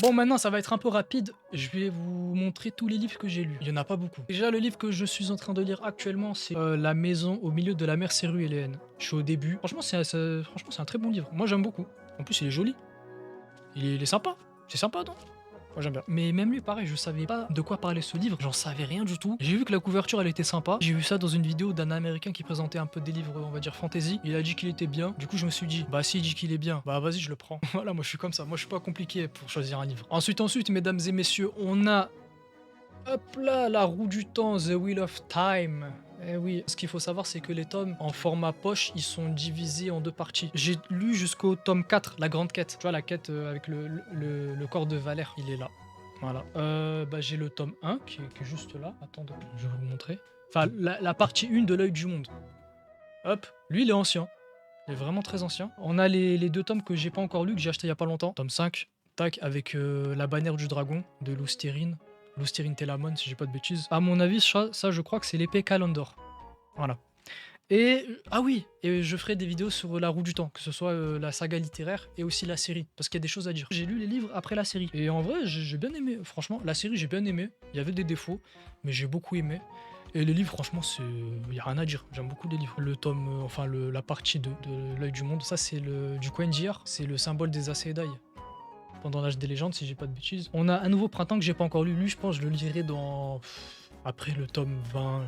Bon, maintenant, ça va être un peu rapide. Je vais vous montrer tous les livres que j'ai lus. Il y en a pas beaucoup. Déjà, le livre que je suis en train de lire actuellement, c'est La maison au milieu de la mer céruléenne. Je suis au début. Franchement, c'est un très bon livre. Moi, j'aime beaucoup. En plus, il est joli. Il est sympa. C'est sympa, non? Moi j'aime bien. Mais même lui, pareil, je savais pas de quoi parlait ce livre, j'en savais rien du tout. J'ai vu que la couverture elle était sympa. J'ai vu ça dans une vidéo d'un américain qui présentait un peu des livres, on va dire fantasy. Il a dit qu'il était bien. Du coup, je me suis dit, bah s'il dit qu'il est bien, bah vas-y, je le prends. Voilà, moi je suis comme ça. Moi je suis pas compliqué pour choisir un livre. Ensuite, mesdames et messieurs, on a hop là, La roue du temps, The Wheel of Time. Eh oui, ce qu'il faut savoir, c'est que les tomes en format poche, ils sont divisés en deux parties. J'ai lu jusqu'au tome 4, la grande quête. Tu vois, la quête avec le corps de Valère, il est là. Voilà. Bah, j'ai le tome 1 qui est juste là. Attendez, je vais vous montrer. Enfin, la partie 1 de l'œil du monde. Hop, lui, il est ancien. Il est vraiment très ancien. On a les deux tomes que j'ai pas encore lus, que j'ai acheté il y a pas longtemps. Tome 5, tac, avec la bannière du dragon de Loustérine. Loustérine Telamon, si j'ai pas de bêtises. À mon avis, ça je crois que c'est l'épée Kalandor. Voilà. Et ah oui, et je ferai des vidéos sur La Roue du Temps, que ce soit la saga littéraire et aussi la série, parce qu'il y a des choses à dire. J'ai lu les livres après la série, et en vrai, j'ai bien aimé. Franchement, la série, j'ai bien aimé. Il y avait des défauts, mais j'ai beaucoup aimé. Et les livres, franchement, y a rien à dire. J'aime beaucoup les livres. Le tome, enfin la partie de l'œil du monde, ça c'est du Quenjir, c'est le symbole des Aes Sedai. Pendant l'âge des légendes, si j'ai pas de bêtises. On a un nouveau printemps que j'ai pas encore lu. Lui, je pense, je le lirai après le tome 20.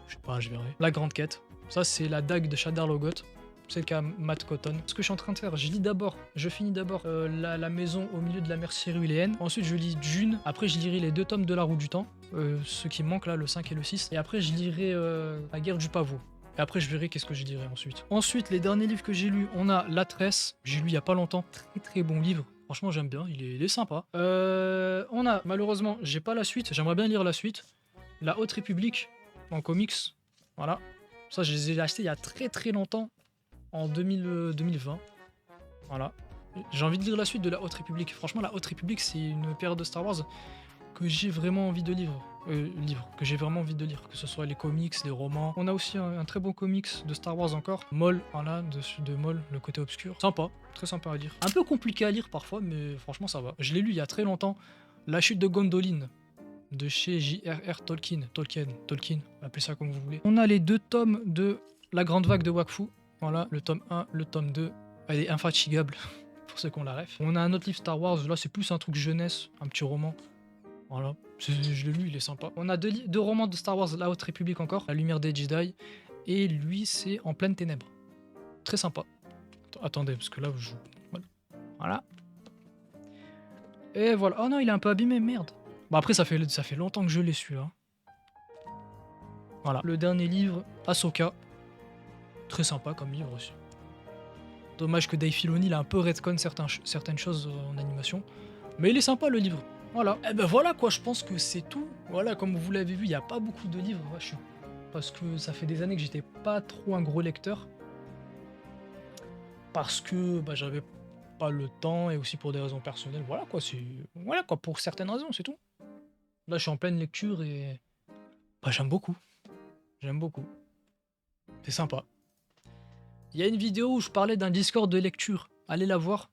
Je sais pas, je verrai. La grande quête. Ça, c'est la dague de Shadar Logoth. C'est qu'a Matt Cotton. Ce que je suis en train de faire, je finis d'abord la maison au milieu de la mer céruléenne. Ensuite, je lis Dune. Après, je lirai les deux tomes de La Roue du Temps. Ce qui manque là, le 5 et le 6. Et après, je lirai La guerre du pavot. Et après, je verrai qu'est-ce que je lirai ensuite. Ensuite, les derniers livres que j'ai lus, on a La Tresse. J'ai lu il y a pas longtemps. Très très bon livre. Franchement, j'aime bien. Il est sympa. On a, malheureusement, j'ai pas la suite. J'aimerais bien lire la suite. La Haute République en comics. Voilà. Ça, je les ai achetés il y a très très longtemps. En 2020. Voilà. J'ai envie de lire la suite de la Haute République. Franchement, la Haute République, c'est une période de Star Wars que j'ai vraiment envie de lire. Que j'ai vraiment envie de lire. Que ce soit les comics, les romans. On a aussi un très bon comics de Star Wars encore. Maul, voilà, de Maul, le côté obscur. Sympa, très sympa à lire. Un peu compliqué à lire parfois, mais franchement, ça va. Je l'ai lu il y a très longtemps. La chute de Gondolin, de chez J.R.R. Tolkien, appelez ça comme vous voulez. On a les deux tomes de La Grande Vague de Wakfu. Voilà, le tome 1, le tome 2. Elle est infatigable, pour ceux qui ont la ref. On a un autre livre Star Wars, là c'est plus un truc jeunesse, un petit roman. Voilà, je l'ai lu, il est sympa. On a deux romans de Star Wars, La Haute République encore, La Lumière des Jedi. Et lui, c'est En pleine ténèbres. Très sympa. Attendez, parce que là, je... Voilà. Et voilà. Oh non, il est un peu abîmé, merde. Bon, après, ça fait longtemps que je l'ai su, hein. Voilà. Le dernier livre, Ahsoka. Très sympa comme livre aussi. Dommage que Dave Filoni il a un peu retcon certaines choses en animation. Mais il est sympa le livre. Voilà. Et ben voilà quoi, je pense que c'est tout. Voilà, comme vous l'avez vu, il n'y a pas beaucoup de livres. Ouais, parce que ça fait des années que j'étais pas trop un gros lecteur. Parce que bah, j'avais pas le temps et aussi pour des raisons personnelles. Voilà quoi, voilà quoi, pour certaines raisons, c'est tout. Là, je suis en pleine lecture et bah, j'aime beaucoup. J'aime beaucoup. C'est sympa. Il y a une vidéo où je parlais d'un Discord de lecture. Allez la voir.